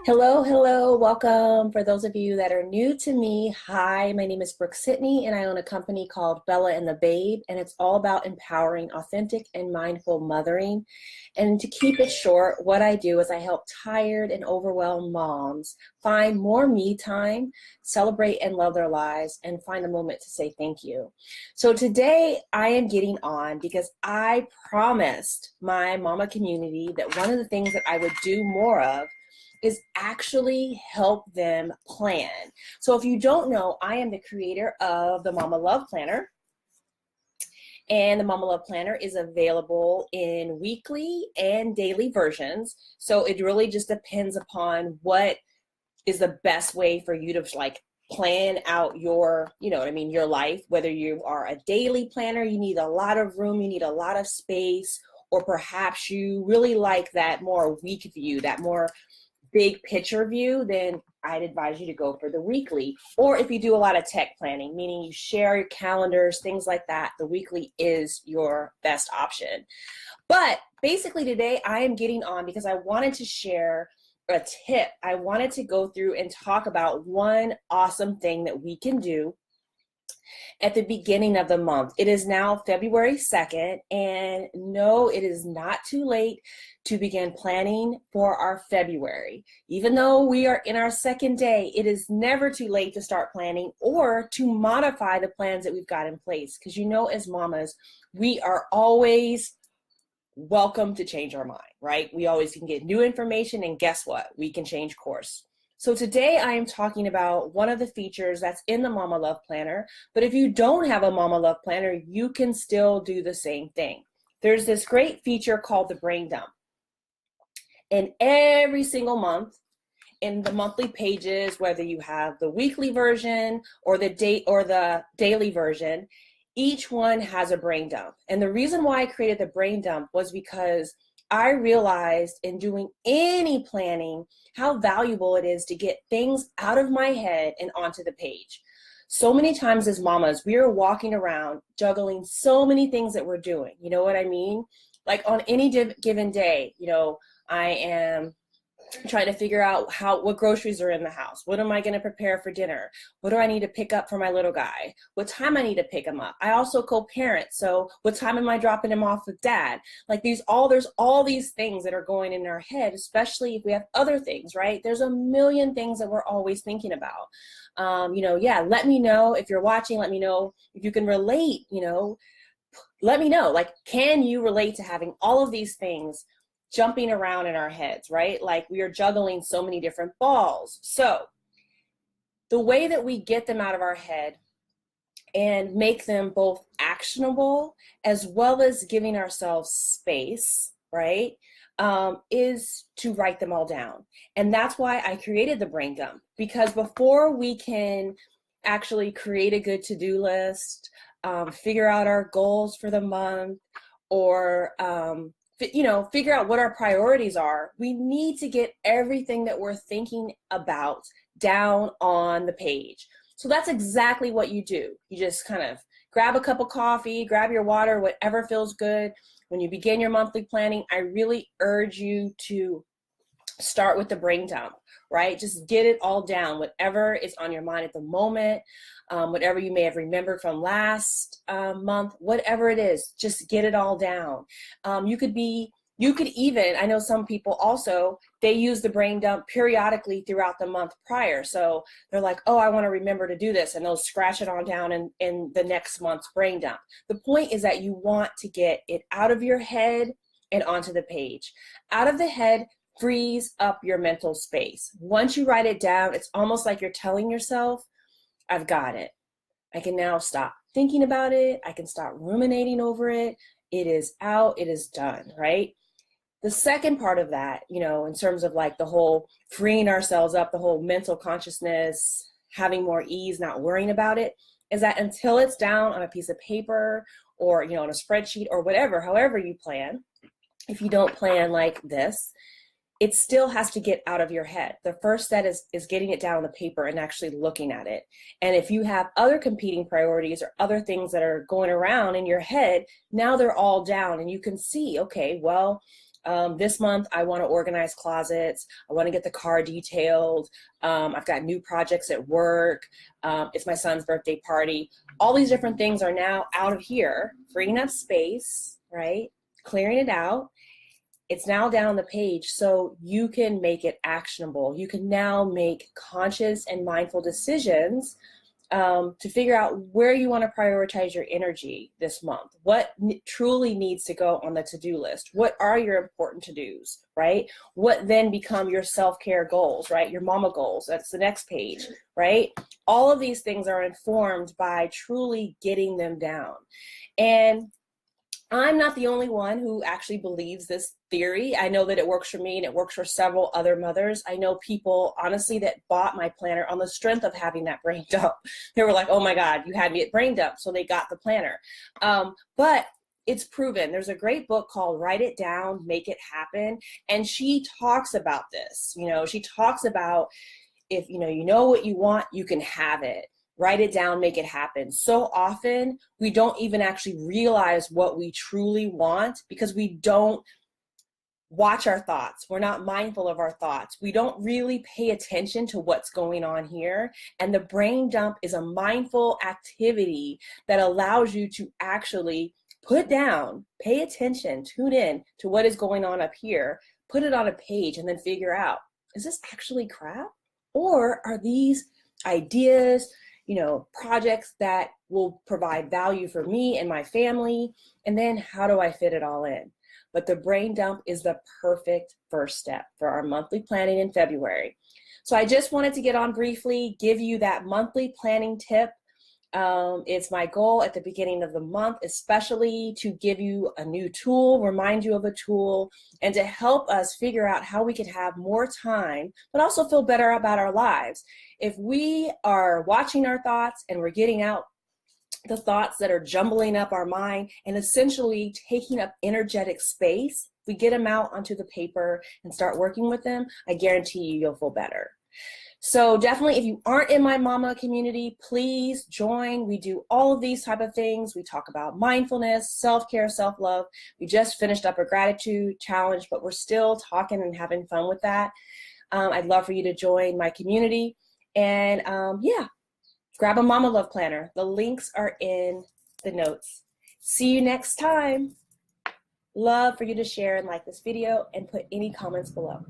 Hello, hello, welcome. For those of you that are new to me, hi, my name is Brooke-Sidney and I own a company called Bella and the Babe, and it's all about empowering authentic and mindful mothering. And to keep it short, what I do is I help tired and overwhelmed moms find more me time, celebrate and love their lives, and find a moment to say thank you. So today I am getting on because I promised my mama community that one of the things that I would do more of is actually help them plan. So if you don't know, I am the creator of the Mama Love Planner. And the Mama Love Planner is available in weekly and daily versions. So it really just depends upon what is the best way for you to plan out your, your life. Whether you are a daily planner, you need a lot of room, you need a lot of space, or perhaps you really like that more week view, that more big picture view, then I'd advise you to go for the weekly. Or if you do a lot of tech planning, meaning you share your calendars, things like that, the weekly is your best option. But basically today I am getting on because I wanted to share a tip. I wanted to go through and talk about one awesome thing that we can do at the beginning of the month. It is now February 2nd, and no, it is not too late to begin planning for our February. Even though we are in our second day, it is never too late to start planning or to modify the plans that we've got in place. Because as mamas, we are always welcome to change our mind, right? We always can get new information, and guess what? We can change course. So today I am talking about one of the features that's in the Mama Love Planner, but if you don't have a Mama Love Planner, you can still do the same thing. There's this great feature called the brain dump. And every single month in the monthly pages, whether you have the weekly version or the daily version, each one has a brain dump. And the reason why I created the brain dump was because I realized in doing any planning how valuable it is to get things out of my head and onto the page. So many times as mamas, we are walking around juggling so many things that we're doing. You know what I mean? Like on any given day, I am trying to figure out what groceries are in the house. What am I going to prepare for dinner? What do I need to pick up for my little guy? What time I need to pick him up? I also co-parent, so what time am I dropping him off with dad? There's all these things that are going in our head, especially if we have other things, right? There's a million things that we're always thinking about. Let me know if you're watching. Let me know if you can relate. Let me know. Can you relate to having all of these things jumping around in our heads, right? We are juggling so many different balls. So the way that we get them out of our head and make them both actionable as well as giving ourselves space, right, is to write them all down. And that's why I created the brain dump, because before we can actually create a good to-do list, figure out our goals for the month, or figure out what our priorities are, we need to get everything that we're thinking about down on the page. So that's exactly what you do. You just kind of grab a cup of coffee, grab your water, whatever feels good. When you begin your monthly planning, I really urge you to start with the brain dump, right? Just get it all down, whatever is on your mind at the moment, whatever you may have remembered from last month, whatever it is, just get it all down. You could even, I know some people also, they use the brain dump periodically throughout the month prior. So they're like, oh, I want to remember to do this, and they'll scratch it on down in the next month's brain dump. The point is that you want to get it out of your head and onto the page. Out of the head frees up your mental space. Once you write it down, it's almost like you're telling yourself, I've got it. I can now stop thinking about it. I can stop ruminating over it. It is out. It is done, right? The second part of that, in terms of the whole freeing ourselves up, the whole mental consciousness, having more ease, not worrying about it, is that until it's down on a piece of paper or, on a spreadsheet or whatever, however you plan, if you don't plan like this, it still has to get out of your head. The first step is getting it down on the paper and actually looking at it. And if you have other competing priorities or other things that are going around in your head, now they're all down and you can see, okay, well, This month, I want to organize closets. I want to get the car detailed. I've got new projects at work. It's my son's birthday party. All these different things are now out of here, freeing up space, right? Clearing it out. It's now down on the page, so you can make it actionable. You can now make conscious and mindful decisions to figure out where you want to prioritize your energy this month. What truly needs to go on the to-do list? What are your important to-dos, right? What then become your self-care goals, right? Your mama goals, that's the next page, right? All of these things are informed by truly getting them down. And I'm not the only one who actually believes this theory. I know that it works for me and it works for several other mothers. I know people, honestly, that bought my planner on the strength of having that brain dump. They were like, oh my God, you had me at brain dump. So they got the planner. But it's proven. There's a great book called Write It Down, Make It Happen. And she talks about this. She talks about if you know what you want, you can have it. Write it down, make it happen. So often we don't even actually realize what we truly want because we don't watch our thoughts. We're not mindful of our thoughts. We don't really pay attention to what's going on here. And the brain dump is a mindful activity that allows you to actually put down, pay attention, tune in to what is going on up here, put it on a page, and then figure out, is this actually crap? Or are these ideas, projects that will provide value for me and my family? And then how do I fit it all in? But the brain dump is the perfect first step for our monthly planning in February. So I just wanted to get on briefly, give you that monthly planning tip. It's my goal at the beginning of the month, especially to give you a new tool, remind you of a tool, and to help us figure out how we could have more time, but also feel better about our lives. If we are watching our thoughts and we're getting out the thoughts that are jumbling up our mind and essentially taking up energetic space, we get them out onto the paper and start working with them, I guarantee you'll feel better. So definitely, if you aren't in my mama community, please join. We do all of these type of things. We talk about mindfulness, self-care, self-love. We just finished up a gratitude challenge, but we're still talking and having fun with that. I'd love for you to join my community. And yeah, grab a Mama Love Planner. The links are in the notes. See you next time. Love for you to share and like this video and put any comments below.